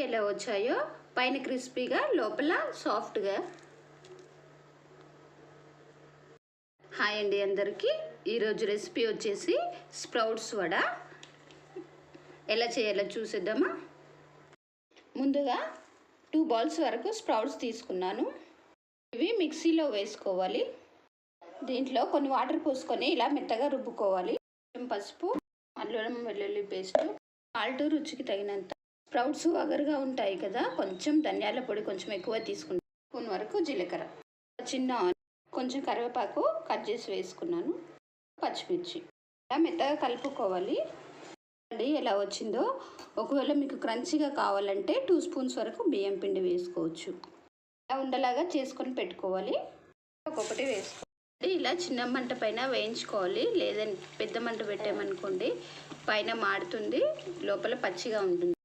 ఎలా వచ్చాయో, పైన క్రిస్పీగా లోపల సాఫ్ట్గా. హాయ్ అండి అందరికీ. ఈరోజు రెసిపీ వచ్చేసి స్ప్రౌట్స్ వడ. ఎలా చేయాలో చూసేద్దామా. ముందుగా 2 బౌల్స్ వరకు స్ప్రౌట్స్ తీసుకున్నాను. ఇవి మిక్సీలో వేసుకోవాలి. దీంట్లో కొన్ని వాటర్ పోసుకొని ఇలా మెత్తగా రుబ్బుకోవాలి. పసుపు, అల్లం వెల్లుల్లి పేస్ట్, సాల్ట్ రుచికి తగినంత. స్ప్రౌట్స్ వగరుగా ఉంటాయి కదా, కొంచెం ధనియాల పొడి కొంచెం ఎక్కువ తీసుకుంటాను. స్పూన్ వరకు జీలకర్ర, చిన్న కొంచెం కరివేపాకు కట్ చేసి వేసుకున్నాను, పచ్చిమిర్చి. ఇలా మెత్తగా కలుపుకోవాలి. ఎలా వచ్చిందో. ఒకవేళ మీకు క్రంచీగా కావాలంటే 2 స్పూన్స్ వరకు బియ్యం పిండి వేసుకోవచ్చు. ఇలా ఉండలాగా చేసుకొని పెట్టుకోవాలి. ఒక్కొక్కటి వేసుకోవాలి. ఇలా చిన్న మంట పైన వేయించుకోవాలి. లేదంటే పెద్ద మంట పెట్టామనుకోండి పైన మాడుతుంది, లోపల పచ్చిగా ఉంటుంది.